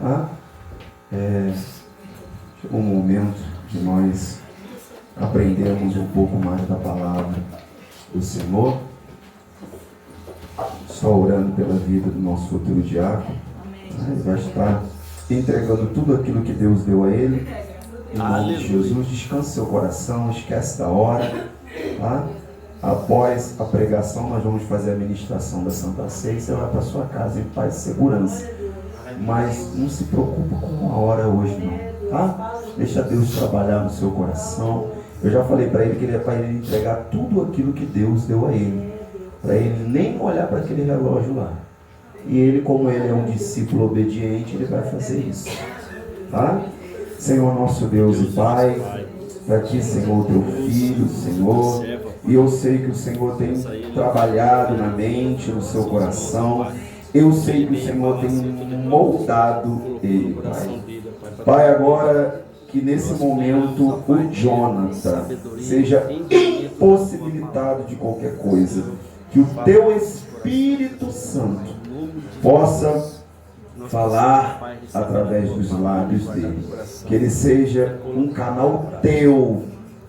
Tá? Chegou um momento de nós aprendermos um pouco mais da palavra do Senhor. Só orando pela vida do nosso futuro diácono. Ele vai estar entregando tudo aquilo que Deus deu a ele. Em nome de Jesus, descanse seu coração, esquece da hora. Tá? Após a pregação, nós vamos fazer a ministração da Santa Ceia. Você vai para sua casa em paz e segurança. Mas não se preocupe com uma hora hoje não. Tá? Deixa Deus trabalhar no seu coração. Eu já falei para ele que ele é para ele entregar tudo aquilo que Deus deu a ele. Para ele nem olhar para aquele relógio lá. E ele, como ele é um discípulo obediente, ele vai fazer isso. Tá? Senhor nosso Deus e Pai, está aqui, Senhor, teu filho, Senhor. E eu sei que o Senhor tem trabalhado na mente, no seu coração. Eu sei que o Senhor tem moldado ele, Pai. Pai, agora que nesse momento o Jonathan seja impossibilitado de qualquer coisa. Que o teu Espírito Santo possa falar através dos lábios dele. Que ele seja um canal teu.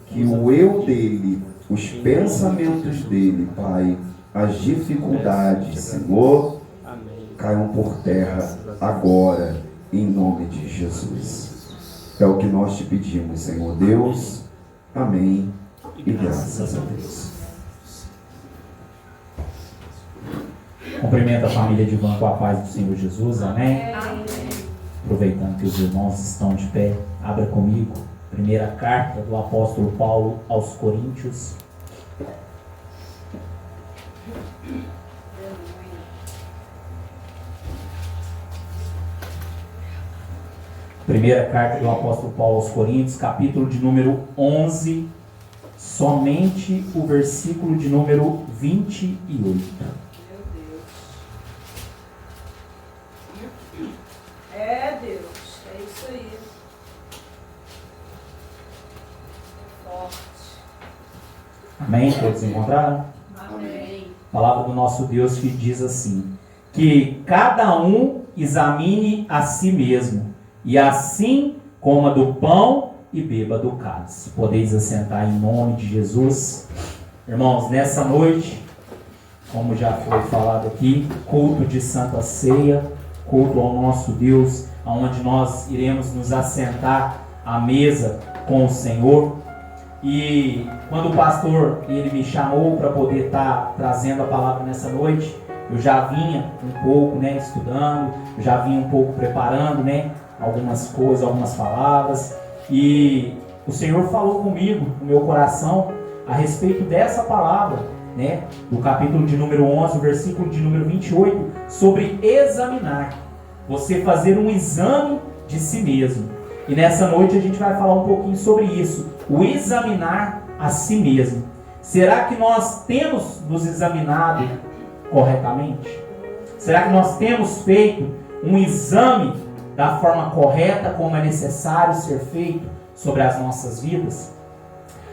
Que o eu dele, os pensamentos dele, Pai, as dificuldades, Senhor, caiam por terra agora, em nome de Jesus. É o que nós te pedimos, Senhor Deus. Amém. E graças a Deus. Cumprimento a família de Ivan com a paz do Senhor Jesus, amém? Aproveitando que os irmãos estão de pé, abra comigo, primeira carta do apóstolo Paulo aos Coríntios. Primeira carta do apóstolo Paulo aos Coríntios, capítulo de número 11, somente o versículo de número 28. Amém? Todos encontraram? Amém. A palavra do nosso Deus que diz assim: que cada um examine a si mesmo, e assim coma do pão e beba do cálice. Podeis assentar em nome de Jesus. Irmãos, nessa noite, como já foi falado aqui, culto de Santa Ceia, culto ao nosso Deus, onde nós iremos nos assentar à mesa com o Senhor. E quando o pastor ele me chamou para poder estar trazendo a palavra nessa noite, eu já vinha um pouco estudando, já vinha um pouco preparando algumas coisas, algumas palavras. E o Senhor falou comigo, no meu coração, a respeito dessa palavra, do capítulo de número 11, versículo de número 28, sobre examinar. Você fazer um exame de si mesmo. E nessa noite a gente vai falar um pouquinho sobre isso, o examinar a si mesmo. Será que nós temos nos examinado corretamente? Será que nós temos feito um exame da forma correta, como é necessário ser feito sobre as nossas vidas?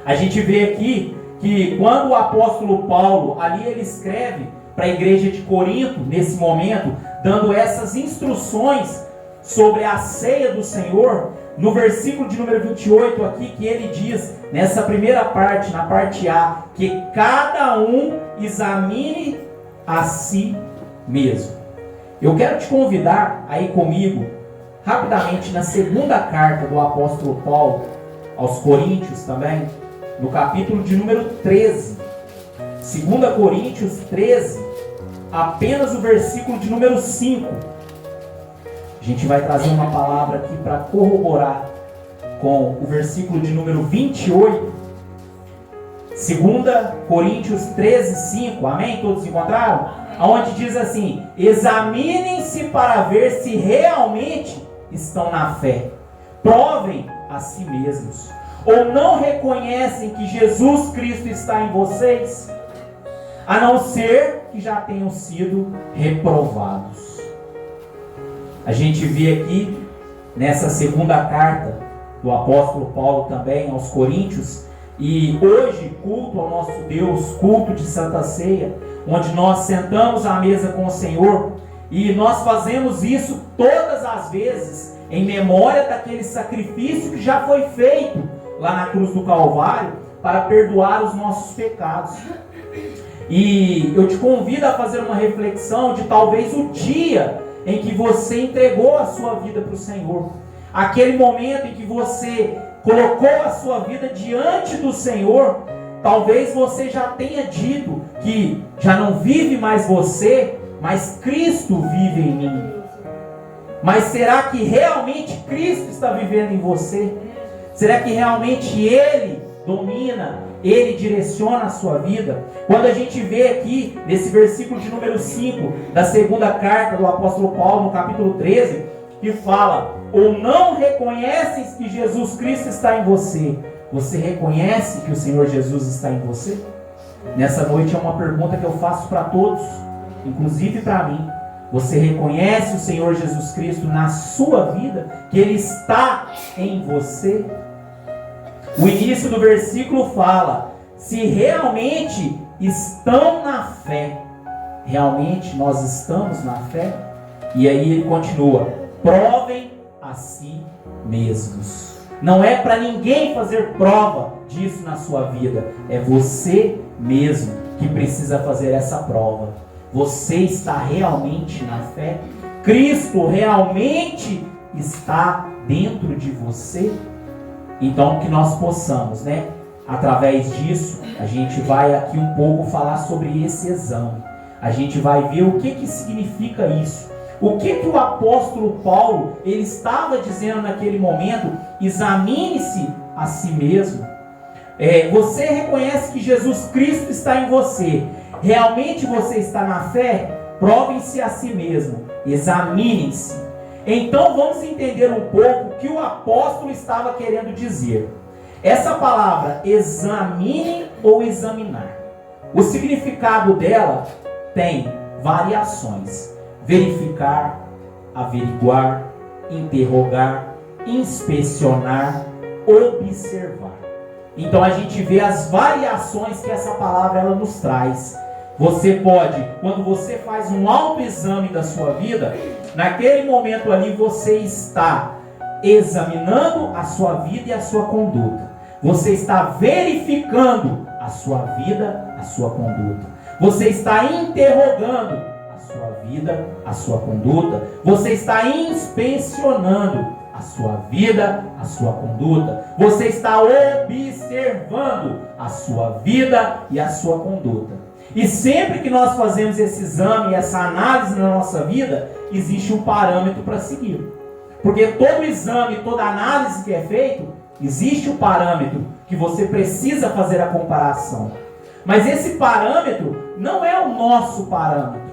A gente vê aqui que quando o apóstolo Paulo, ali ele escreve para a igreja de Corinto, nesse momento, dando essas instruções sobre a ceia do Senhor, no versículo de número 28 aqui, que ele diz, nessa primeira parte, na parte A, que cada um examine a si mesmo. Eu quero te convidar a ir comigo, rapidamente, na segunda carta do apóstolo Paulo, aos Coríntios também, no capítulo de número 13. 2 Coríntios 13, apenas o versículo de número 5. A gente vai trazer uma palavra aqui para corroborar com o versículo de número 28. 2 Coríntios 13, 5. Amém? Todos encontraram? Onde diz assim: examinem-se para ver se realmente estão na fé. Provem a si mesmos. Ou não reconhecem que Jesus Cristo está em vocês? A não ser que já tenham sido reprovados. A gente vê aqui, nessa segunda carta do apóstolo Paulo também aos Coríntios, e hoje, culto ao nosso Deus, culto de Santa Ceia, onde nós sentamos à mesa com o Senhor, E nós fazemos isso todas as vezes em memória daquele sacrifício que já foi feito lá na cruz do Calvário para perdoar os nossos pecados. E eu te convido a fazer uma reflexão de talvez o dia em que você entregou a sua vida para o Senhor. Aquele momento em que você colocou a sua vida diante do Senhor. Talvez você já tenha dito que já não vive mais você, mas Cristo vive em mim. Mas será que realmente Cristo está vivendo em você? Será que realmente Ele domina, Ele direciona a sua vida? Quando a gente vê aqui, nesse versículo de número 5, da segunda carta do apóstolo Paulo, no capítulo 13, que fala: ou não reconheces que Jesus Cristo está em você? Você reconhece que o Senhor Jesus está em você? Nessa noite é uma pergunta que eu faço para todos, inclusive para mim. Você reconhece o Senhor Jesus Cristo na sua vida? Que Ele está em você? O início do versículo fala: se realmente estão na fé. Realmente nós estamos na fé? E aí ele continua: provem a si mesmos. Não é para ninguém fazer prova disso na sua vida. É você mesmo que precisa fazer essa prova. Você está realmente na fé? Cristo realmente está dentro de você? Então que nós possamos, através disso, a gente vai aqui um pouco falar sobre esse exame. A gente vai ver o que significa isso. O que o apóstolo Paulo ele estava dizendo naquele momento? Examine-se a si mesmo. Você reconhece que Jesus Cristo está em você? Realmente você está na fé? Provem-se a si mesmo. Examinem-se. Então vamos entender um pouco o que o apóstolo estava querendo dizer. Essa palavra examine ou examinar, o significado dela tem variações. Verificar, averiguar, interrogar, inspecionar, observar. Então a gente vê as variações que essa palavra ela nos traz. Você pode, quando você faz um autoexame da sua vida, naquele momento ali você está examinando a sua vida e a sua conduta. Você está verificando a sua vida, a sua conduta. Você está interrogando sua vida, a sua conduta. Você está inspecionando a sua vida, a sua conduta. Você está observando a sua vida e a sua conduta. E sempre que nós fazemos esse exame, essa análise na nossa vida, existe um parâmetro para seguir. Porque todo exame, toda análise que é feito, existe um parâmetro que você precisa fazer a comparação. Mas esse parâmetro não é o nosso parâmetro.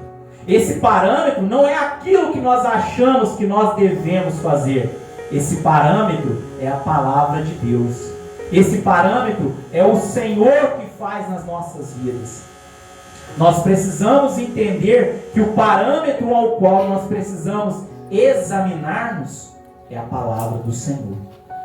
Esse parâmetro não é aquilo que nós achamos que nós devemos fazer. Esse parâmetro é a palavra de Deus. Esse parâmetro é o Senhor que faz nas nossas vidas. Nós precisamos entender que o parâmetro ao qual nós precisamos examinar-nos é a palavra do Senhor.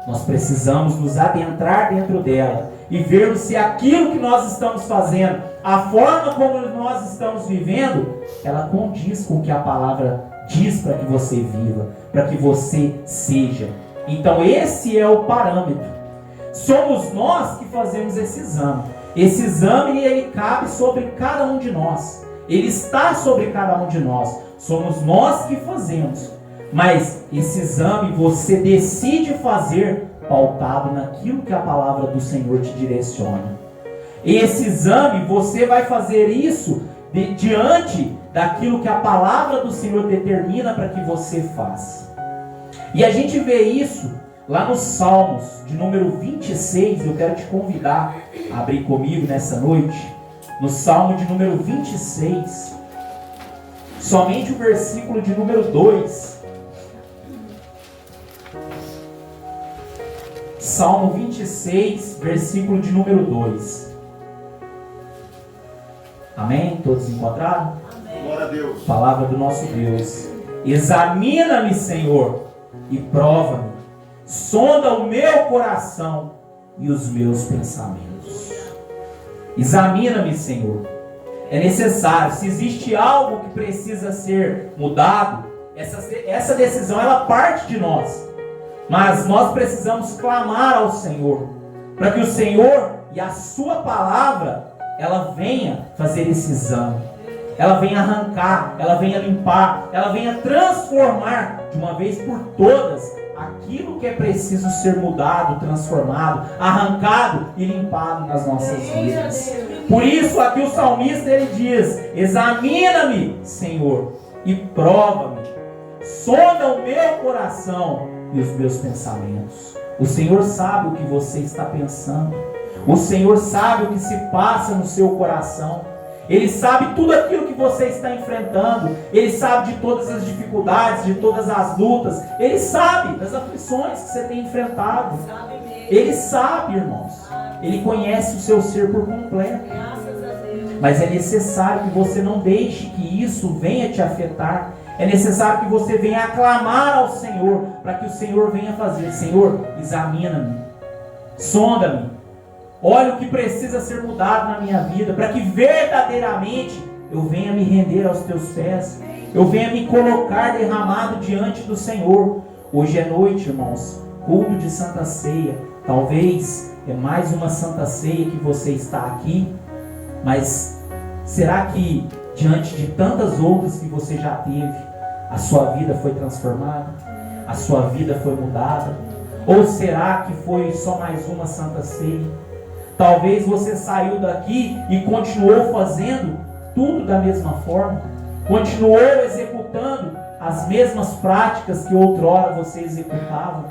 Nós precisamos nos adentrar dentro dela e vermos se aquilo que nós estamos fazendo, a forma como nós estamos vivendo, ela condiz com o que a palavra diz para que você viva, para que você seja. Então esse é o parâmetro. Somos nós que fazemos esse exame. Esse exame ele cabe sobre cada um de nós. Ele está sobre cada um de nós. Somos nós que fazemos. Mas esse exame você decide fazer pautado naquilo que a palavra do Senhor te direciona. Esse exame você vai fazer isso diante daquilo que a palavra do Senhor determina para que você faça. E a gente vê isso lá nos Salmos de número 26. Eu quero te convidar a abrir comigo nessa noite. No Salmo de número 26, somente o versículo de número 2. Salmo 26, versículo de número 2. Amém? Todos encontraram? Amém. Glória a Deus. Palavra do nosso Deus. Examina-me, Senhor, e prova-me. Sonda o meu coração e os meus pensamentos. Examina-me, Senhor. É necessário. Se existe algo que precisa ser mudado, essa decisão ela parte de nós. Mas nós precisamos clamar ao Senhor, para que o Senhor e a sua palavra, ela venha fazer esse exame. Ela venha arrancar, ela venha limpar, ela venha transformar de uma vez por todas aquilo que é preciso ser mudado, transformado, arrancado e limpado nas nossas vidas. Por isso aqui o salmista ele diz: examina-me, Senhor, e prova-me, sonda o meu coração e os meus pensamentos. O Senhor sabe o que você está pensando. O Senhor sabe o que se passa no seu coração. Ele sabe tudo aquilo que você está enfrentando. Ele sabe de todas as dificuldades, de todas as lutas. Ele sabe das aflições que você tem enfrentado. Ele sabe, irmãos. Ele conhece o seu ser por completo. Mas é necessário que você não deixe que isso venha te afetar. É necessário que você venha aclamar ao Senhor, para que o Senhor venha fazer: Senhor, examina-me, sonda-me, olha o que precisa ser mudado na minha vida, para que verdadeiramente eu venha me render aos teus pés, eu venha me colocar derramado diante do Senhor. Hoje é noite, irmãos, culto de Santa Ceia. Talvez é mais uma Santa Ceia que você está aqui, mas será que diante de tantas outras que você já teve, a sua vida foi transformada? A sua vida foi mudada? Ou será que foi só mais uma Santa Ceia? Talvez você saiu daqui e continuou fazendo tudo da mesma forma, continuou executando as mesmas práticas que outrora você executava.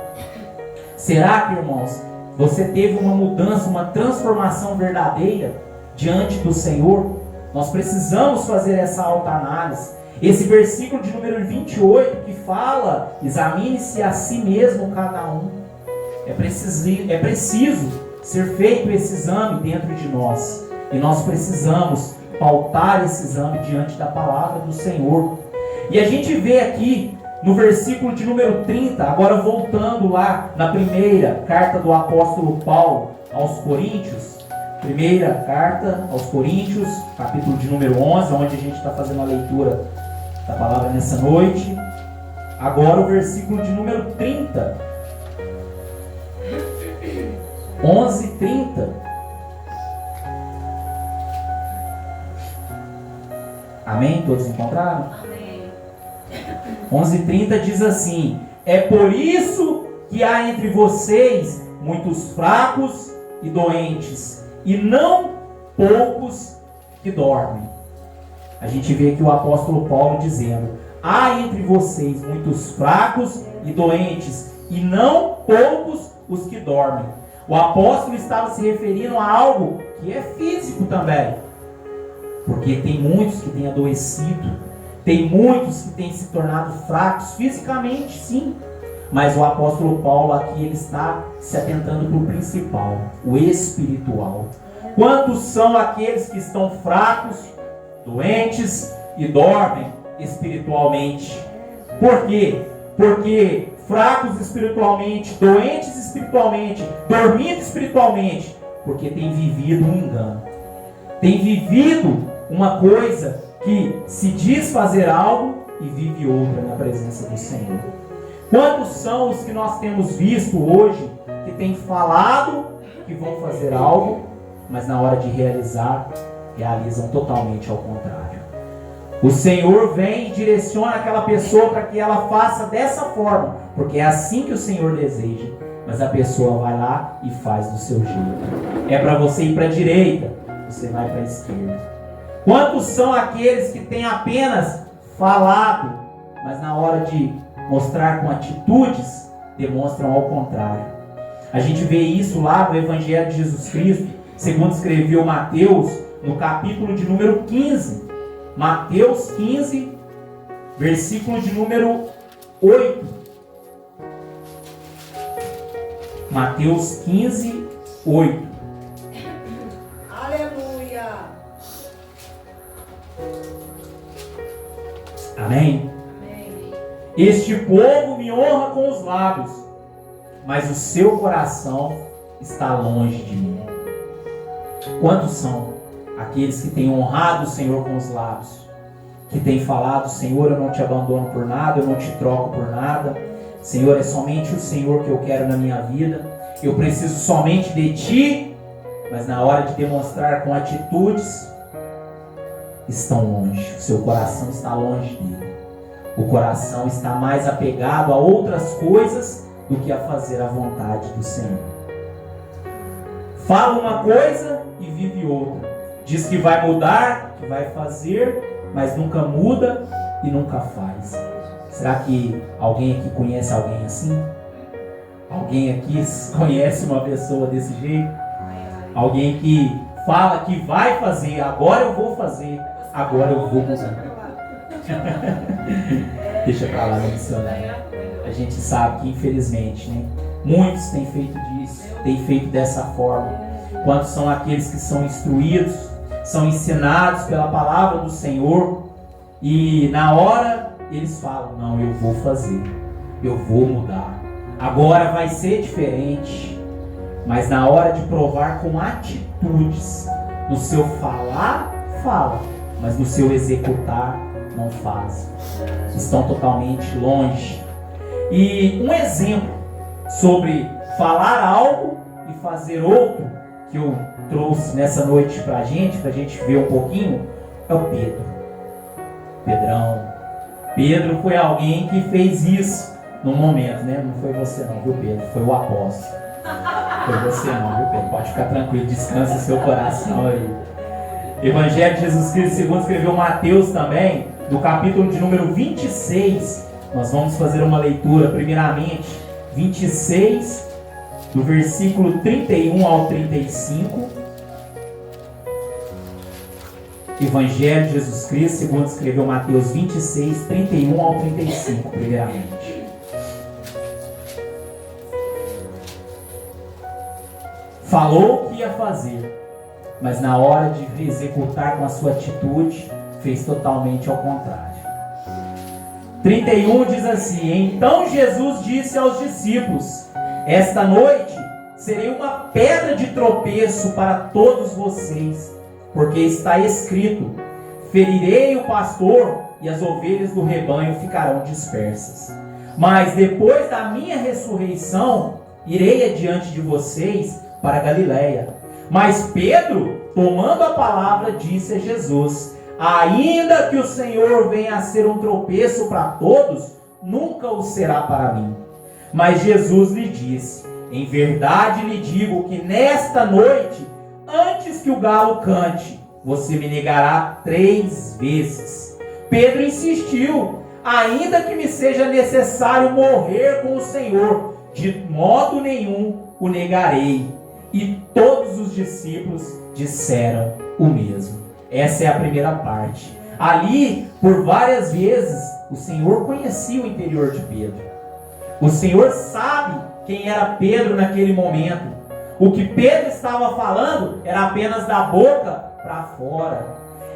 Será que, irmãos, você teve uma mudança, uma transformação verdadeira diante do Senhor? Nós precisamos fazer essa autoanálise. Esse versículo de número 28 que fala: examine-se a si mesmo cada um. É preciso ser feito esse exame dentro de nós. E nós precisamos pautar esse exame diante da palavra do Senhor. E a gente vê aqui no versículo de número 30, agora voltando lá na primeira carta do apóstolo Paulo aos Coríntios. Primeira carta aos Coríntios, capítulo de número 11, onde a gente está fazendo a leitura da palavra nessa noite. Agora o versículo de número 30. 11:30. Amém? Todos encontraram? Amém. 11:30 diz assim: é por isso que há entre vocês muitos fracos e doentes, e não poucos que dormem. A gente vê aqui o apóstolo Paulo dizendo: há entre vocês muitos fracos e doentes, e não poucos os que dormem. O apóstolo estava se referindo a algo que é físico também, porque tem muitos que têm adoecido, tem muitos que têm se tornado fracos fisicamente, sim. Mas o apóstolo Paulo aqui ele está se atentando para o principal, o espiritual. Quantos são aqueles que estão fracos, doentes e dormem espiritualmente? Por quê? Porque fracos espiritualmente, doentes espiritualmente, dormindo espiritualmente, porque tem vivido um engano, tem vivido uma coisa que se diz fazer algo e vive outra na presença do Senhor. Quantos são os que nós temos visto hoje que têm falado que vão fazer algo, mas na hora de realizar, realizam totalmente ao contrário? O Senhor vem e direciona aquela pessoa para que ela faça dessa forma, porque é assim que o Senhor deseja. Mas a pessoa vai lá e faz do seu jeito. É para você ir para a direita, você vai para a esquerda. Quantos são aqueles que têm apenas falado, mas na hora de mostrar com atitudes, demonstram ao contrário? A gente vê isso lá no Evangelho de Jesus Cristo, segundo escreveu Mateus, no capítulo de número 15. Mateus 15, versículo de número 8. Mateus 15, 8. Aleluia. Amém? Amém. Este povo me honra com os lábios, mas o seu coração está longe de mim. Quantos são aqueles que têm honrado o Senhor com os lábios, que têm falado: Senhor, eu não te abandono por nada, eu não te troco por nada, Senhor, é somente o Senhor que eu quero na minha vida, eu preciso somente de Ti, mas na hora de demonstrar com atitudes, estão longe, o seu coração está longe dele, o coração está mais apegado a outras coisas do que a fazer a vontade do Senhor. Fala uma coisa e vive outra, diz que vai mudar, que vai fazer, mas nunca muda e nunca faz. Será que alguém aqui conhece alguém assim? Alguém aqui conhece uma pessoa desse jeito? Alguém que fala que vai fazer, agora eu vou fazer, agora eu vou mudar. Deixa pra lá, missionário. A gente sabe que, infelizmente, né, muitos têm feito disso, têm feito dessa forma. Quantos são aqueles que são instruídos, são ensinados pela palavra do Senhor, e na hora eles falam: não, eu vou fazer, eu vou mudar, agora vai ser diferente. Mas na hora de provar com atitudes, no seu falar, fala, mas no seu executar, não faz. Estão totalmente longe. E um exemplo sobre falar algo e fazer outro, que eu trouxe nessa noite pra gente ver um pouquinho, é o Pedro. Pedrão. Pedro foi alguém que fez isso num momento, né? Não foi você não, viu, Pedro? Foi o apóstolo. Foi você não, viu, Pedro? Pode ficar tranquilo, descansa o seu coração aí. Evangelho de Jesus Cristo segundo escreveu Mateus também, do capítulo de número 26. Nós vamos fazer uma leitura, primeiramente, 26, do versículo 31 ao 35. Evangelho de Jesus Cristo segundo escreveu Mateus 26, 31 ao 35, primeiramente. Falou o que ia fazer, mas na hora de executar com a sua atitude, fez totalmente ao contrário. 31 diz assim: então Jesus disse aos discípulos: esta noite serei uma pedra de tropeço para todos vocês, porque está escrito: ferirei o pastor e as ovelhas do rebanho ficarão dispersas. Mas depois da minha ressurreição, irei adiante de vocês para Galiléia. Mas Pedro, tomando a palavra, disse a Jesus: ainda que o Senhor venha a ser um tropeço para todos, nunca o será para mim. Mas Jesus lhe disse: em verdade lhe digo que nesta noite, antes que o galo cante, você me negará 3 vezes. Pedro insistiu: ainda que me seja necessário morrer com o Senhor, de modo nenhum o negarei. E todos os discípulos disseram o mesmo. Essa é a primeira parte. Ali, por várias vezes, o Senhor conhecia o interior de Pedro. O Senhor sabe quem era Pedro naquele momento. O que Pedro estava falando era apenas da boca para fora.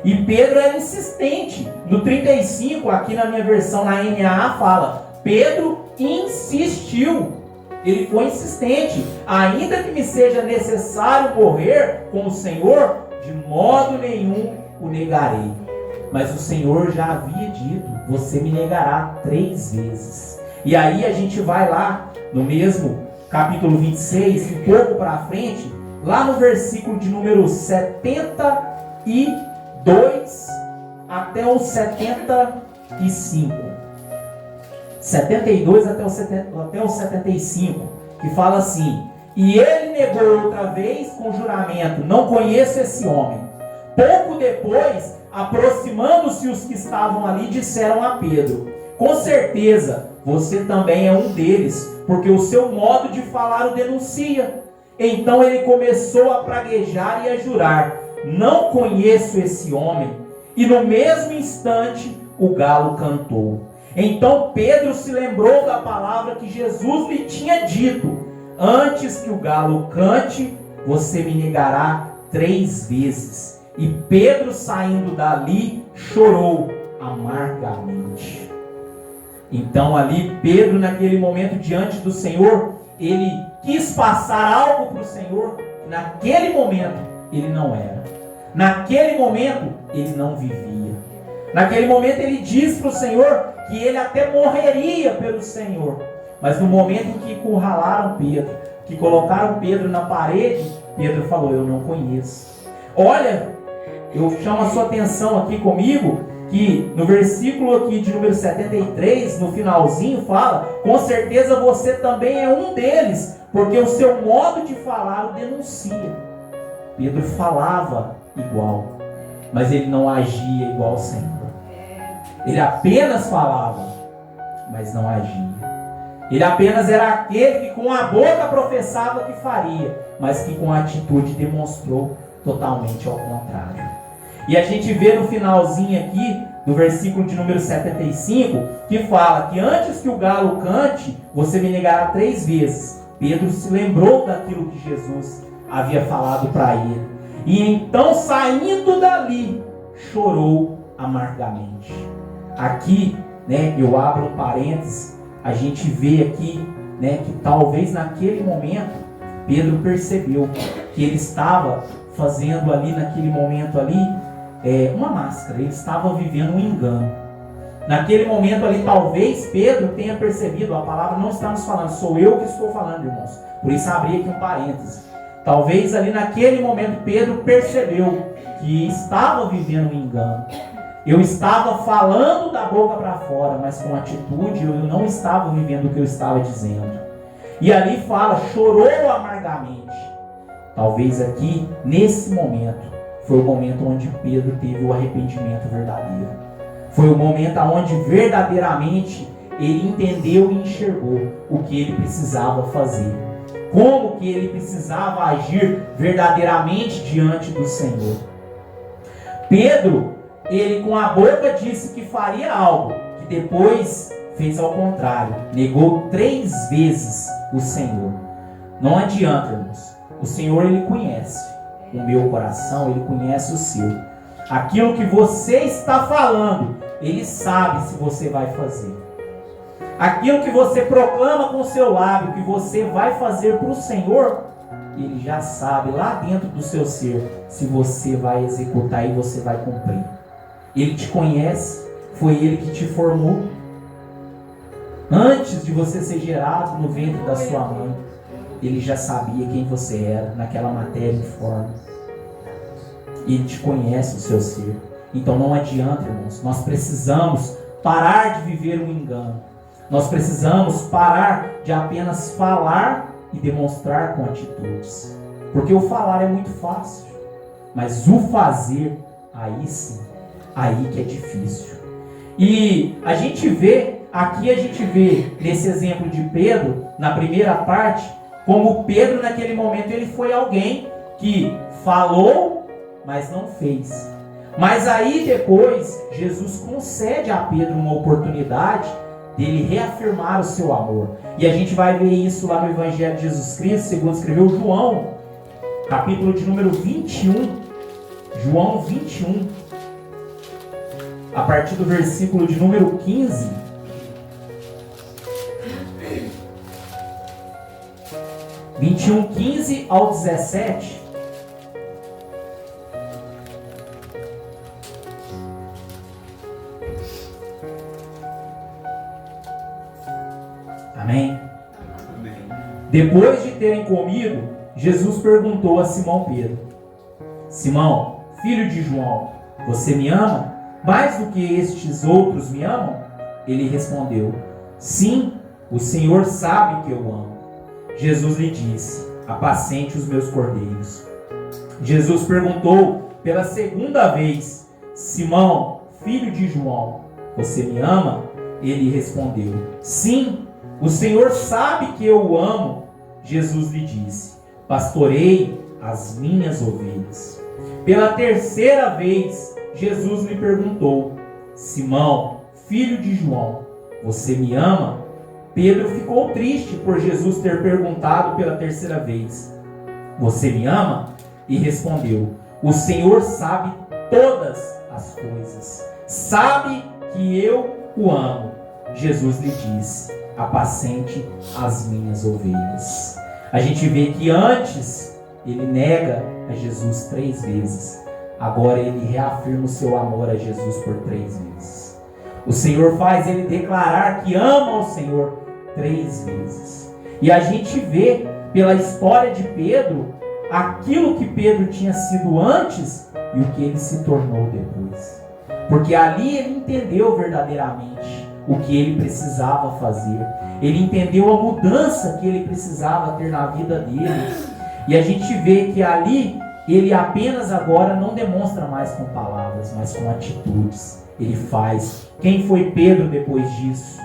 E Pedro era insistente. No 35, aqui na minha versão, na NAA, fala: Pedro insistiu. Ele foi insistente. Ainda que me seja necessário morrer com o Senhor, de modo nenhum o negarei. Mas o Senhor já havia dito: você me negará 3 vezes. E aí a gente vai lá no mesmo capítulo 26, um pouco para frente, lá no versículo de número 72 até o 75. 72 até o 75, que fala assim: e ele negou outra vez com juramento: não conheço esse homem. Pouco depois, aproximando-se os que estavam ali, disseram a Pedro: com certeza, você também é um deles, porque o seu modo de falar o denuncia. Então ele começou a praguejar e a jurar: não conheço esse homem. E no mesmo instante, o galo cantou. Então Pedro se lembrou da palavra que Jesus lhe tinha dito: antes que o galo cante, você me negará 3 vezes. E Pedro, saindo dali, chorou amargamente. Então ali Pedro, naquele momento diante do Senhor, ele quis passar algo para o Senhor, naquele momento ele não era. Naquele momento, ele não vivia. Naquele momento, ele diz para o Senhor que ele até morreria pelo Senhor. Mas no momento em que encurralaram Pedro, que colocaram Pedro na parede, Pedro falou: eu não conheço. Olha, eu chamo a sua atenção aqui comigo, que no versículo aqui de número 73, no finalzinho, fala: com certeza você também é um deles, porque o seu modo de falar o denuncia. Pedro falava igual, mas ele não agia igual ao Senhor. Ele apenas falava, mas não agia. Ele apenas era aquele que com a boca professava que faria, mas que com a atitude demonstrou totalmente ao contrário. E a gente vê no finalzinho aqui, do versículo de número 75, que fala que antes que o galo cante, você me negará 3 vezes. Pedro se lembrou daquilo que Jesus havia falado para ele. E então, saindo dali, chorou amargamente. Aqui, eu abro um parênteses, a gente vê aqui, que talvez naquele momento, Pedro percebeu que ele estava fazendo ali, naquele momento ali, uma máscara. Ele estava vivendo um engano. Naquele momento ali, talvez Pedro tenha percebido, a palavra não está nos falando, sou eu que estou falando, irmãos. Por isso abri aqui um parêntese. Talvez ali naquele momento Pedro percebeu que estava vivendo um engano. Eu estava falando da boca para fora, mas com atitude eu não estava vivendo o que eu estava dizendo. E ali fala, chorou amargamente. Talvez aqui, nesse momento, foi o momento onde Pedro teve o arrependimento verdadeiro. Foi o momento onde verdadeiramente ele entendeu e enxergou o que ele precisava fazer. Como que ele precisava agir verdadeiramente diante do Senhor. Pedro, ele com a boca disse que faria algo, que depois fez ao contrário. Negou 3 vezes o Senhor. Não adianta, irmãos. O Senhor, ele conhece o meu coração, ele conhece o seu. Aquilo que você está falando, ele sabe se você vai fazer. Aquilo que você proclama com o seu lábio, que você vai fazer para o Senhor, ele já sabe lá dentro do seu ser se você vai executar e você vai cumprir. Ele te conhece, foi ele que te formou. Antes de você ser gerado no ventre da sua mãe, ele já sabia quem você era naquela matéria informe. Ele te conhece o seu ser. Então não adianta, irmãos. Nós precisamos parar de viver um engano. Nós precisamos parar de apenas falar e demonstrar com atitudes. Porque o falar é muito fácil. Mas o fazer, aí sim, aí que é difícil. E a gente vê nesse exemplo de Pedro, na primeira parte, como Pedro naquele momento ele foi alguém que falou, mas não fez. Mas aí depois, Jesus concede a Pedro uma oportunidade dele reafirmar o seu amor. E a gente vai ver isso lá no Evangelho de Jesus Cristo, segundo escreveu João, capítulo de número 21. João 21, a partir do versículo de número 15. (21, 15 ao 17). Amém? Amém. Depois de terem comido, Jesus perguntou a Simão Pedro: Simão, filho de João, você me ama mais do que estes outros me amam? Ele respondeu: sim, o Senhor sabe que eu amo. Jesus lhe disse: apacente os meus cordeiros. Jesus perguntou pela segunda vez: Simão, filho de João, você me ama? Ele respondeu: sim, o Senhor sabe que eu o amo. Jesus lhe disse: pastorei as minhas ovelhas. Pela terceira vez, Jesus lhe perguntou: Simão, filho de João, você me ama? Pedro ficou triste por Jesus ter perguntado pela terceira vez: você me ama? E respondeu: o Senhor sabe todas as coisas, sabe que eu o amo. Jesus lhe disse: apacente as minhas ovelhas. A gente vê que antes ele nega a Jesus 3 vezes. agora ele reafirma o seu amor a Jesus por 3 vezes. O Senhor faz ele declarar que ama o Senhor 3 vezes. E a gente vê pela história de Pedro aquilo que Pedro tinha sido antes e o que ele se tornou depois. Porque ali ele entendeu verdadeiramente o que ele precisava fazer. Ele entendeu a mudança que ele precisava ter na vida dele. E a gente vê que ali ele apenas agora não demonstra mais com palavras, mas com atitudes. Ele faz. Quem foi Pedro depois disso?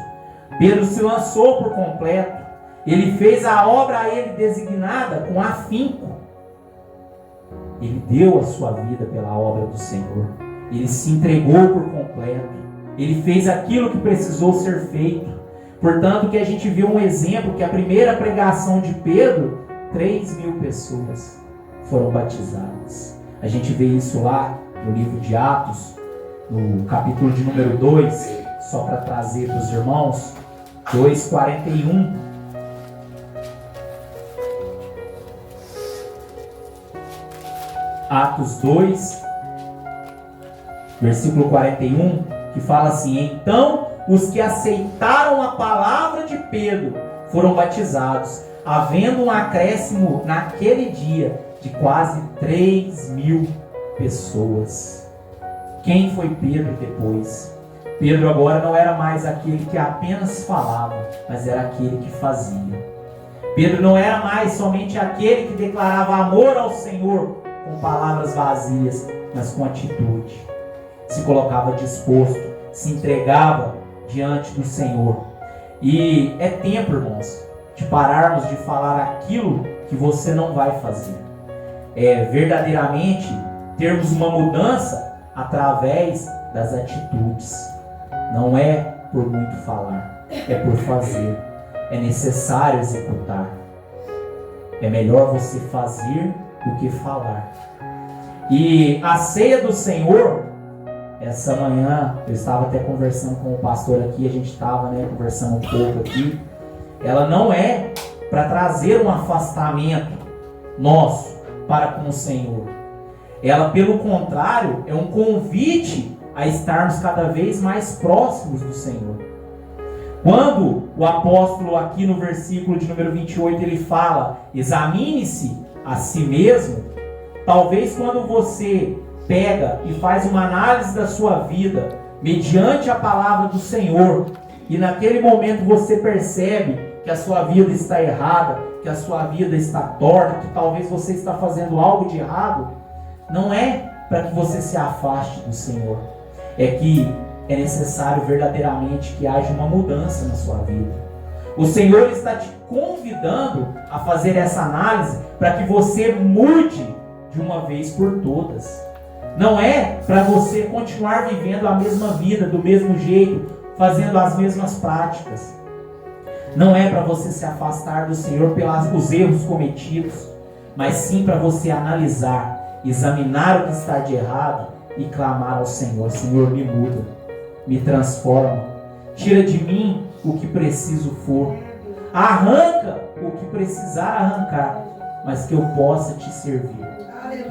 Pedro se lançou por completo. Ele fez a obra a ele designada com afinco. Ele deu a sua vida pela obra do Senhor. Ele se entregou por completo. Ele fez aquilo que precisou ser feito. Portanto, que a gente viu um exemplo que a primeira pregação de Pedro, 3.000 pessoas foram batizadas. A gente vê isso lá no livro de Atos, no capítulo de número 2, só para trazer para os irmãos, 2:41. Atos 2, versículo 41, que fala assim: então os que aceitaram a palavra de Pedro foram batizados, havendo um acréscimo naquele dia de quase 3.000 pessoas. Quem foi Pedro depois? Pedro agora não era mais aquele que apenas falava, mas era aquele que fazia. Pedro não era mais somente aquele que declarava amor ao Senhor com palavras vazias, mas com atitude. Se colocava disposto, se entregava diante do Senhor. E é tempo, irmãos, de pararmos de falar aquilo que você não vai fazer. É verdadeiramente termos uma mudança através das atitudes. Não é por muito falar, é por fazer. É necessário executar. É melhor você fazer do que falar. E a ceia do Senhor, essa manhã eu estava até conversando com o pastor aqui, a gente estava conversando um pouco aqui. Ela não é para trazer um afastamento nosso para com o Senhor. Ela, pelo contrário, é um convite a estarmos cada vez mais próximos do Senhor. Quando o apóstolo aqui no versículo de número 28 ele fala: examine-se a si mesmo. Talvez quando você pega e faz uma análise da sua vida mediante a palavra do Senhor, e naquele momento você percebe que a sua vida está errada, que a sua vida está torta, que talvez você está fazendo algo de errado, não é para que você se afaste do Senhor. É que é necessário verdadeiramente que haja uma mudança na sua vida. O Senhor está te convidando a fazer essa análise para que você mude de uma vez por todas. Não é para você continuar vivendo a mesma vida, do mesmo jeito, fazendo as mesmas práticas. Não é para você se afastar do Senhor pelos erros cometidos, mas sim para você analisar, examinar o que está de errado e clamar ao Senhor: Senhor, me muda, me transforma, tira de mim o que preciso for, arranca o que precisar arrancar, mas que eu possa te servir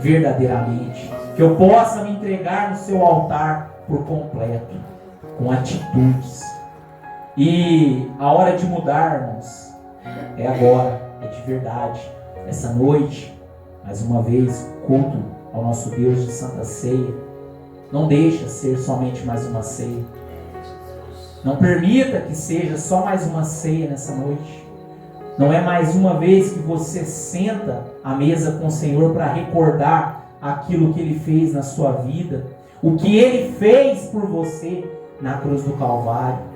verdadeiramente, que eu possa me entregar no seu altar por completo, com atitudes. E a hora de mudar, irmãos, é agora, é de verdade. Essa noite, mais uma vez, culto ao nosso Deus de Santa Ceia. Não deixa ser somente mais uma ceia. Não permita que seja só mais uma ceia nessa noite. Não é mais uma vez que você senta à mesa com o Senhor para recordar aquilo que Ele fez na sua vida, o que Ele fez por você na cruz do Calvário.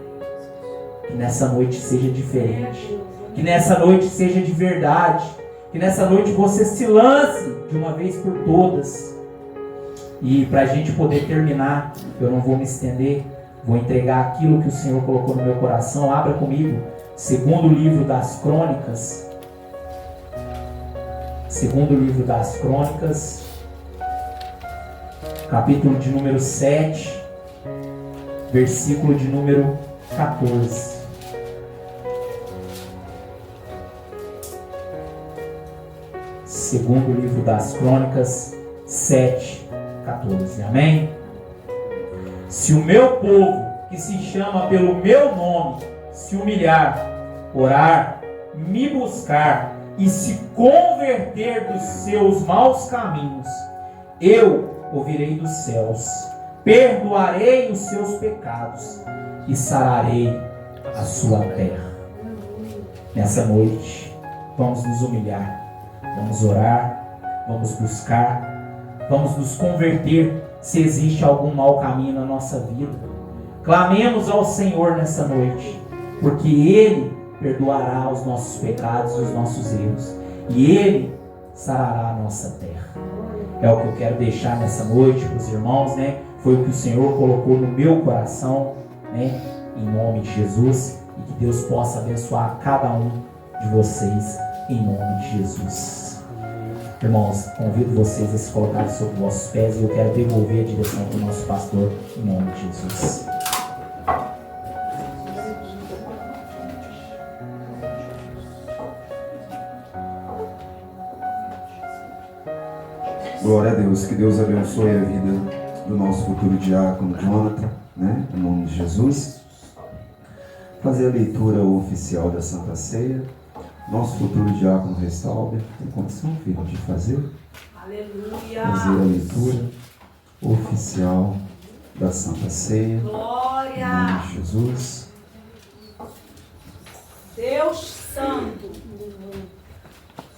Que nessa noite seja diferente, que nessa noite seja de verdade, que nessa noite você se lance de uma vez por todas. E para a gente poder terminar, eu não vou me estender, vou entregar aquilo que o Senhor colocou no meu coração. Abra comigo, segundo livro das Crônicas, capítulo de número 7, versículo de número 14. Segundo livro das Crônicas, 7, 14. Amém? Se o meu povo, que se chama pelo meu nome, se humilhar, orar, me buscar e se converter dos seus maus caminhos, eu ouvirei dos céus, perdoarei os seus pecados e sararei a sua terra. Nessa noite, vamos nos humilhar, vamos orar, vamos buscar, vamos nos converter se existe algum mau caminho na nossa vida. Clamemos ao Senhor nessa noite, porque Ele perdoará os nossos pecados e os nossos erros, e Ele sarará a nossa terra. É o que eu quero deixar nessa noite para os irmãos, né? Foi o que o Senhor colocou no meu coração, né? Em nome de Jesus, e que Deus possa abençoar cada um de vocês em nome de Jesus. Irmãos, convido vocês a se colocarem sobre vossos pés e eu quero devolver a direção para o nosso pastor em nome de Jesus. Glória a Deus, que Deus abençoe a vida do nosso futuro diácono Jonathan, né? Em nome de Jesus. Fazer a leitura oficial da Santa Ceia. Nosso futuro diácono Restalber tem condição, filho, de fazer? Aleluia! Fazer a leitura oficial da Santa Ceia. Glória! Em nome de Jesus. Deus Santo!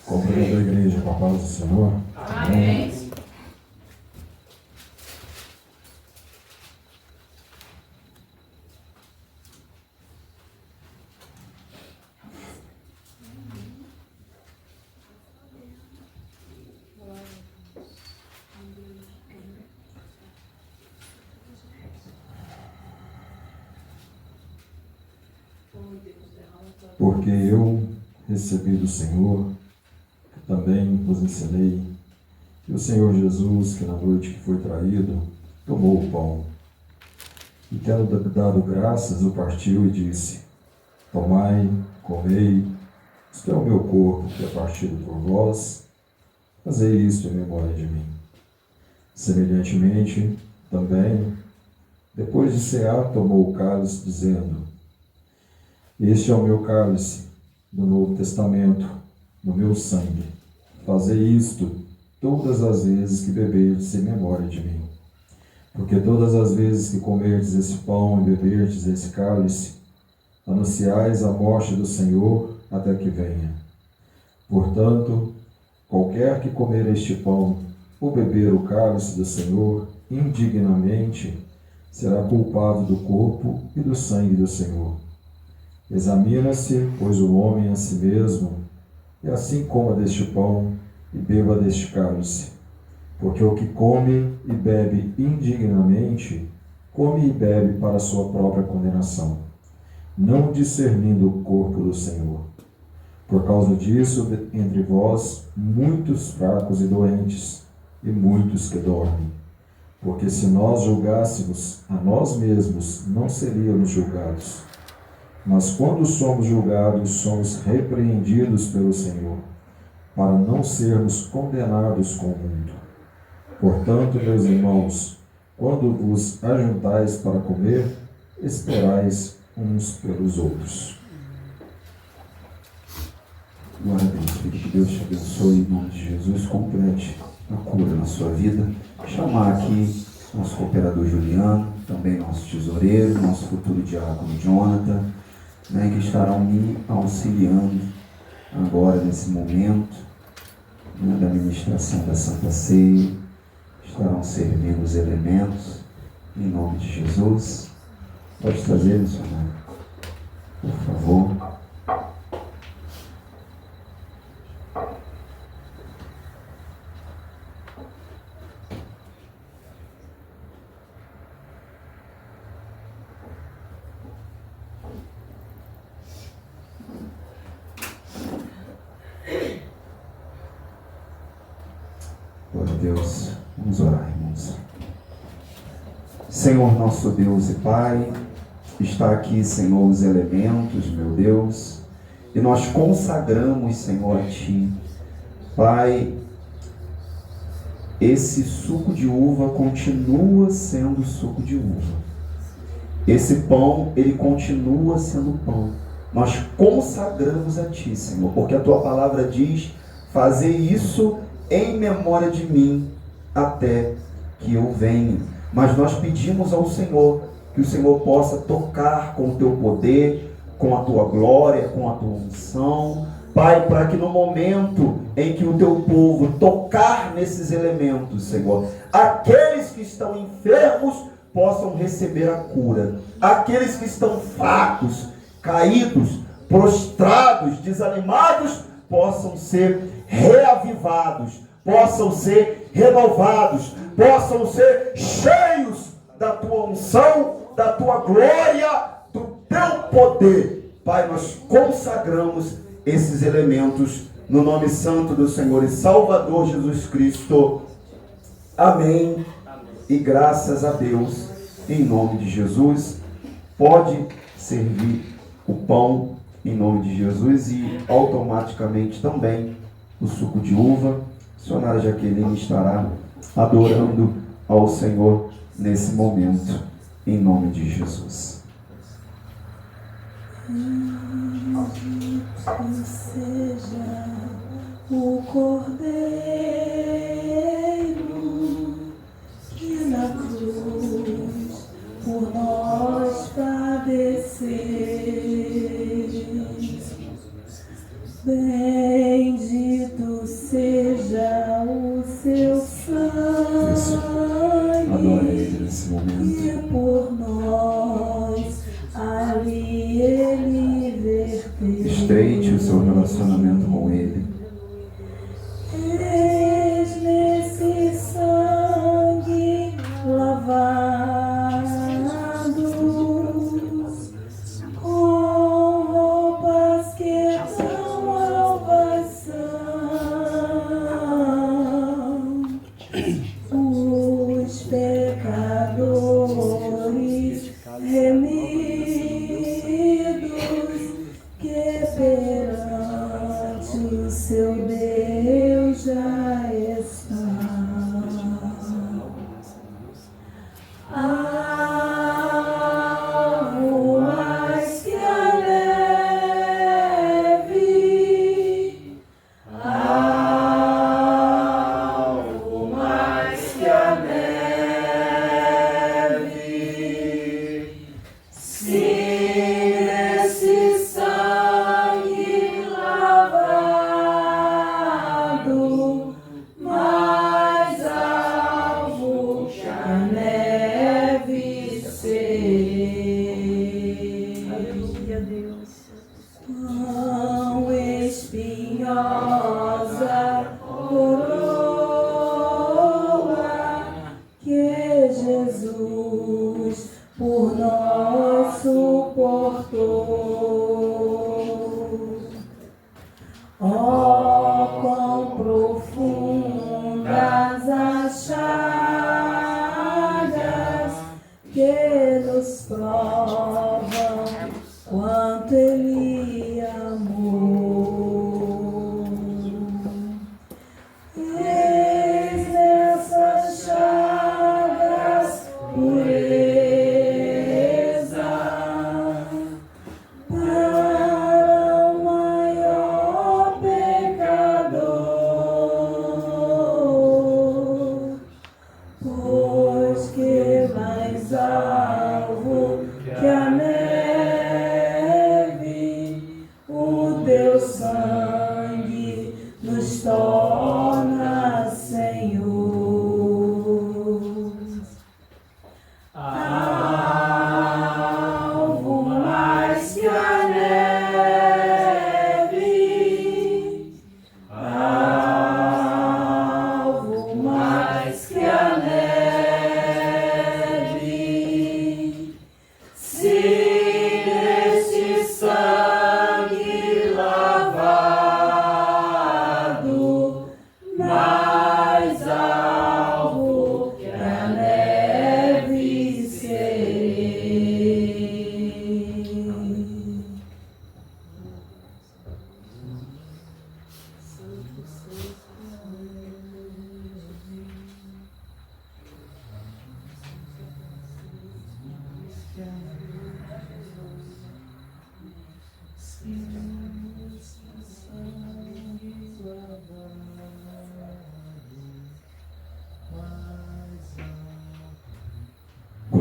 Compreendo a igreja com a paz do Senhor. Amém! Porque eu recebi do Senhor, que também vos ensinei, que o Senhor Jesus, que na noite que foi traído, tomou o pão, e tendo dado graças, o partiu e disse: tomai, comei, isto é o meu corpo, que é partido por vós, fazei isto em memória de mim. Semelhantemente, também, depois de cear, tomou o cálice, dizendo: este é o meu cálice do Novo Testamento, no meu sangue. Fazei isto todas as vezes que beberdes em memória de mim. Porque todas as vezes que comerdes esse pão e beberdes esse cálice, anunciais a morte do Senhor até que venha. Portanto, qualquer que comer este pão ou beber o cálice do Senhor indignamente, será culpado do corpo e do sangue do Senhor. Examina-se, pois, o homem a si mesmo, e assim coma deste pão e beba deste cálice. Porque o que come e bebe indignamente, come e bebe para a sua própria condenação, não discernindo o corpo do Senhor. Por causa disso, entre vós, muitos fracos e doentes, e muitos que dormem. Porque se nós julgássemos a nós mesmos, não seríamos julgados. Mas quando somos julgados, somos repreendidos pelo Senhor, para não sermos condenados com o mundo. Portanto, meus irmãos, quando vos ajuntais para comer, esperais uns pelos outros. Glória a Deus, filho, que Deus te abençoe em nome de Jesus, complete a cura na sua vida. Chamar aqui nosso cooperador Juliano, também nosso tesoureiro, nosso futuro diácono Jonathan, né, que estarão me auxiliando agora nesse momento, né, da ministração da Santa Ceia, estarão servindo os elementos, em nome de Jesus. Pode trazer, missionário, por favor. Glória a Deus. Vamos orar, irmãos. Senhor, nosso Deus e Pai, está aqui, Senhor, os elementos, meu Deus, e nós consagramos, Senhor, a Ti. Pai, esse suco de uva continua sendo suco de uva. Esse pão, ele continua sendo pão. Nós consagramos a Ti, Senhor, porque a Tua palavra diz: fazer isso em memória de mim até que eu venha. Mas nós pedimos ao Senhor que o Senhor possa tocar com o Teu poder, com a Tua glória, com a Tua unção, Pai, para que no momento em que o Teu povo tocar nesses elementos, Senhor, aqueles que estão enfermos possam receber a cura, aqueles que estão fracos, caídos, prostrados, desanimados, possam ser reavivados, possam ser renovados, possam ser cheios da Tua unção, da Tua glória, do Teu poder. Pai, nós consagramos esses elementos no nome santo do Senhor e Salvador Jesus Cristo. Amém. E graças a Deus, em nome de Jesus. Pode servir o pão em nome de Jesus e automaticamente também o suco de uva. A missionária Jaqueline estará adorando ao Senhor nesse momento, em nome de Jesus. Seja o Cordeiro que na cruz por nós padeceu. Bendito seja o Seu Adore Ele nesse sangue momento. que por nós ali Ele verteu. Estreite o seu relacionamento com Ele. Eis nesse sangue lavados, com roupas que dão alvas são, os pecadores remidos que perante o Seu Deus já estão. Algo mais que a neve, algo mais que a neve, se nesse sangue lavado, mais alvo que a neve sei. Aleluia, Deus. Quão espinhosa coroa que Jesus por nós suportou. Oh, quão profundas as chagas que nos provam quanto Ele amou. Eis nessas chagas pureza para o maior pecador, pois que mais alvo que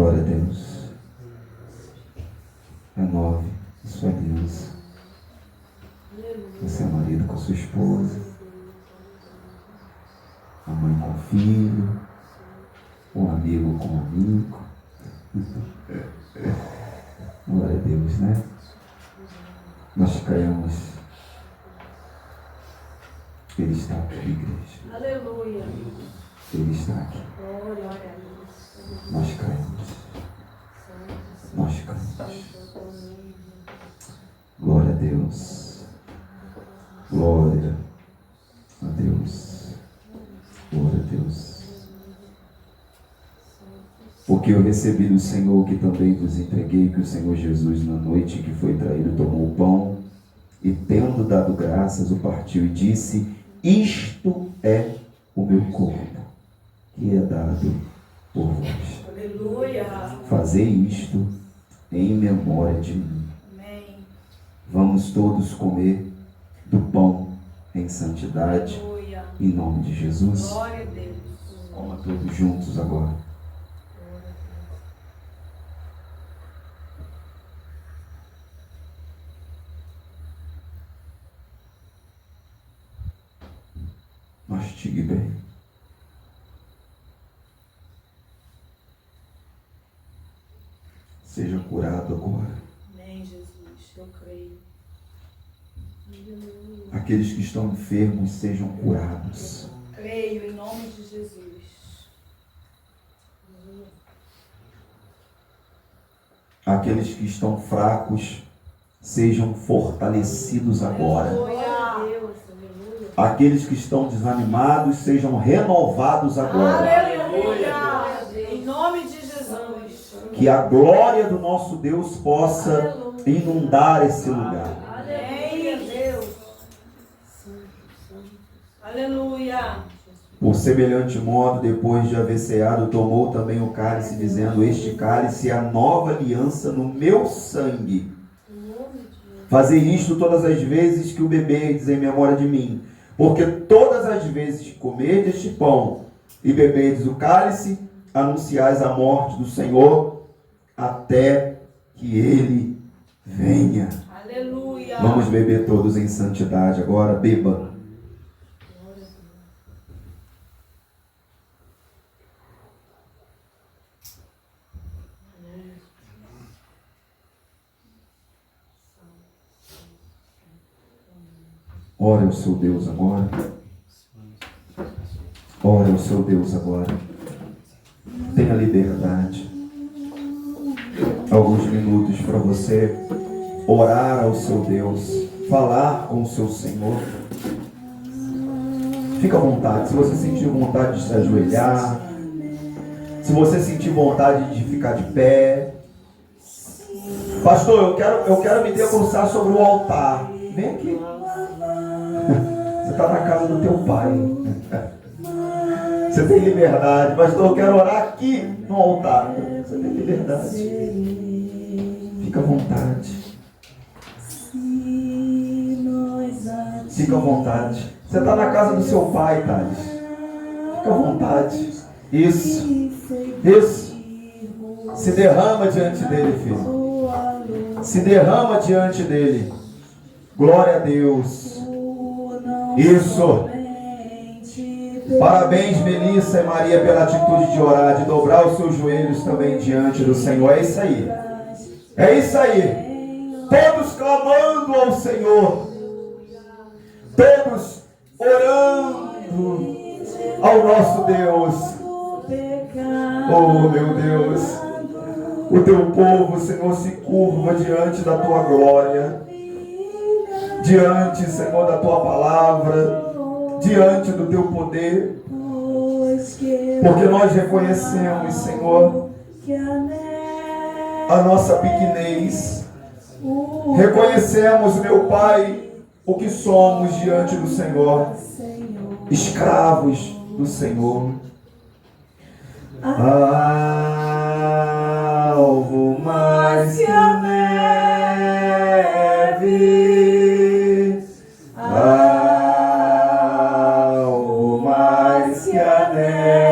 Glória a Deus. Renove a sua aliança. Você é marido com a sua esposa, a mãe com o filho, o amigo com o amigo. Glória a Deus, né? Nós caiamos. Ele está aqui, igreja. Aleluia. Ele está aqui. Glória a Deus. Nós caímos. Nós caímos. Glória a Deus. Glória a Deus. Glória a Deus. Porque eu recebi do Senhor que também vos entreguei, que o Senhor Jesus, na noite que foi traído, tomou o pão e, tendo dado graças, o partiu e disse: isto é o meu corpo, que é dado por vós. Aleluia. Fazei isto em memória de mim. Amém. Vamos todos comer do pão em santidade, Aleluia. em nome de Jesus. Glória a Deus. Coma todos juntos agora. Mastigue bem. Seja curado agora. Amém, Jesus. Eu creio. Aqueles que estão enfermos sejam curados. Creio em nome de Jesus. Aqueles que estão fracos sejam fortalecidos agora. Aleluia. Aqueles que estão desanimados sejam renovados agora. Aleluia. Em nome de Jesus. Que a glória do nosso Deus possa inundar esse lugar. Amém, Deus. Aleluia. Por semelhante modo, depois de haver ceado, tomou também o cálice, dizendo: este cálice é a nova aliança no meu sangue. Fazei isto todas as vezes que o beberdes em memória de mim. Porque todas as vezes que comerdes este pão e beberdes o cálice, anunciais a morte do Senhor até que ele venha. Aleluia. Vamos beber todos em santidade agora. Beba. Ore ao seu Deus agora. Ore ao seu Deus agora. Tenha liberdade. Alguns minutos para você orar ao seu Deus, falar com o seu Senhor. Fica à vontade. Se você sentir vontade de se ajoelhar, se você sentir vontade de ficar de pé. Pastor, eu quero me debruçar sobre o altar. Vem aqui. Você está na casa do teu pai. Você tem liberdade. Pastor, eu quero orar aqui no altar. Você tem liberdade. Fica à vontade. Fica à vontade. Você está na casa do seu pai, Thales. Fica à vontade. Isso. Isso. Se derrama diante dele, filho. Se derrama diante dele. Glória a Deus. Isso. Parabéns, Melissa e Maria, pela atitude de orar, de dobrar os seus joelhos também diante do Senhor. É isso aí. É isso aí. Todos clamando ao Senhor. Todos orando ao nosso Deus. Oh, meu Deus. O teu povo, Senhor, se curva diante da tua glória. Diante, Senhor, da tua palavra, diante do teu poder, porque nós reconhecemos, Senhor, a nossa pequenez, reconhecemos, meu Pai, o que somos diante do Senhor, escravos do Senhor. Alvo mais que a neve, algo mais que a neve,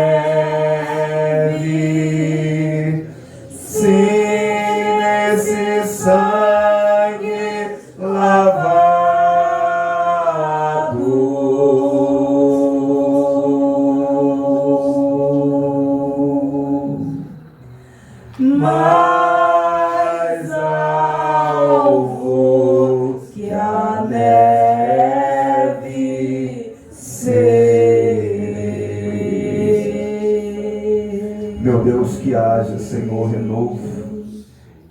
mais alvo que a neve ser. Meu Deus, que haja, Senhor, renovo,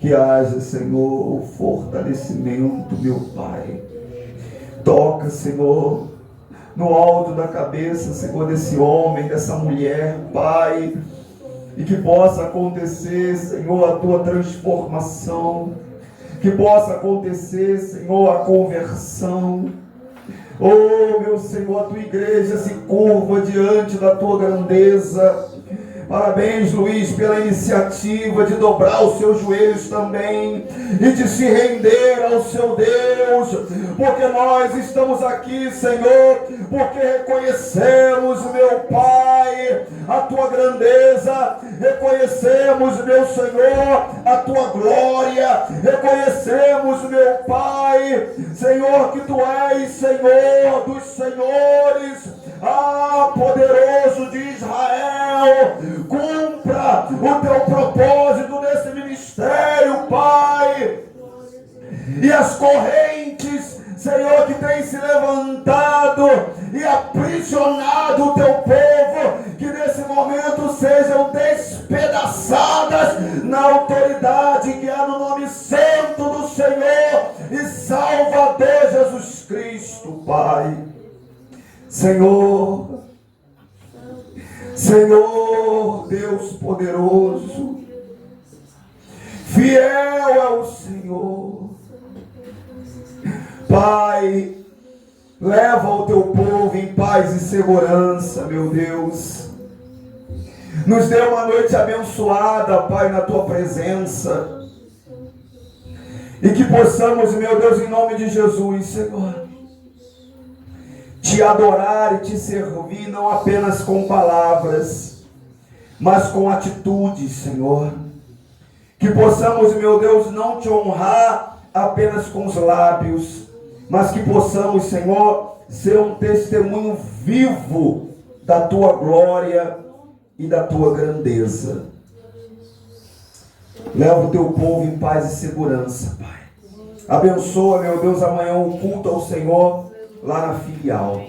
que haja, Senhor, fortalecimento, meu Pai. Toca, Senhor, no alto da cabeça, Senhor, desse homem, dessa mulher, Pai, e que possa acontecer, Senhor, a tua transformação, que possa acontecer, Senhor, a conversão. Oh, meu Senhor, a tua igreja se curva diante da tua grandeza. Parabéns, Luiz, pela iniciativa de dobrar os seus joelhos também e de se render ao seu Deus, porque nós estamos aqui, Senhor, porque reconhecemos, meu Pai, a tua grandeza, reconhecemos, meu Senhor, a tua glória, reconhecemos, meu Pai, Senhor, que tu és Senhor dos senhores, poderoso de Israel. Cumpra o teu propósito nesse ministério, Pai. E as correntes, Senhor, que tem se levantado e aprisionado o teu povo, que nesse momento sejam despedaçadas na autoridade que há no nome santo do Senhor e Salvador Jesus Cristo, Pai. Senhor, Deus poderoso, fiel é o Senhor. Pai, leva o teu povo em paz e segurança, meu Deus. Nos dê uma noite abençoada, Pai, na tua presença. E que possamos, meu Deus, em nome de Jesus, Senhor, te adorar e te servir não apenas com palavras, mas com atitudes, Senhor. Que possamos, meu Deus, não te honrar apenas com os lábios, mas que possamos, Senhor, ser um testemunho vivo da tua glória e da tua grandeza. Leva o teu povo em paz e segurança, Pai. Abençoa, meu Deus, amanhã o culto ao Senhor lá na filial.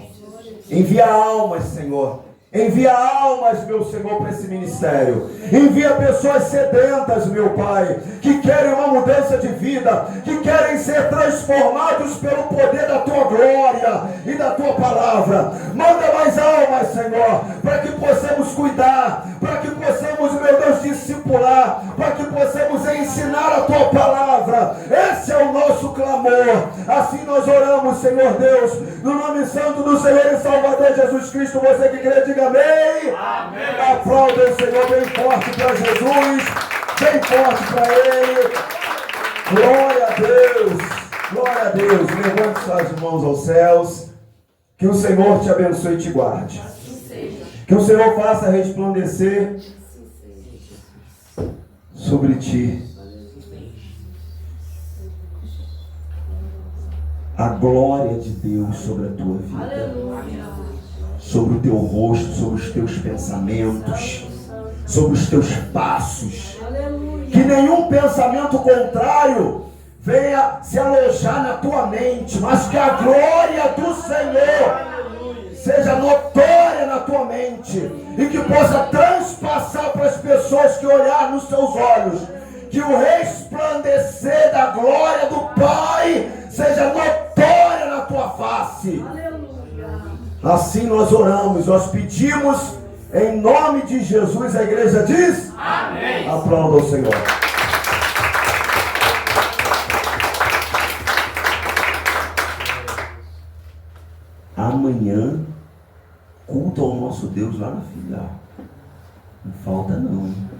Envia almas, Senhor. Envia almas, meu Senhor, para esse ministério. Envia pessoas sedentas, meu Pai, que querem uma mudança de vida, que querem ser transformados pelo poder da tua glória e da tua palavra. Manda mais almas, Senhor, para que possamos cuidar, para que possamos, meu Deus, discipular, para que possamos ensinar a tua palavra. Esse é o nosso clamor. Assim nós oramos, Senhor Deus, no nome santo do Senhor e Salvador Jesus Cristo. Você que crê, diga amém. Amém. Aplauda o Senhor bem forte para Jesus, bem forte para Ele. Glória a Deus, glória a Deus. Levante suas mãos aos céus. Que o Senhor te abençoe e te guarde. Que o Senhor faça resplandecer sobre ti a glória de Deus sobre a tua vida, sobre o teu rosto, sobre os teus pensamentos, sobre os teus passos. Que nenhum pensamento contrário venha se alojar na tua mente, mas que a glória do Senhor seja notória na tua mente e que possa transpassar para as pessoas que olhar nos seus olhos, que o resplandecer da glória do Pai seja notória na tua face. Assim nós oramos, nós pedimos em nome de Jesus. A igreja diz amém. Aplauda o Senhor. Amanhã, culto ao nosso Deus lá na filial. Não falta não, hein?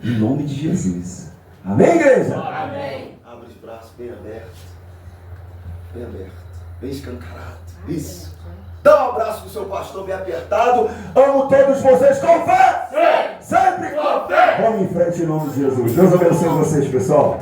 Em nome de Jesus. Amém, igreja? Amém. Abre os braços bem abertos. Bem aberto. Bem escancarado. Isso. Dá um abraço pro seu pastor bem apertado. Amo todos vocês com fé. Sempre com fé. Vamos em frente em nome de Jesus. Deus abençoe vocês, pessoal.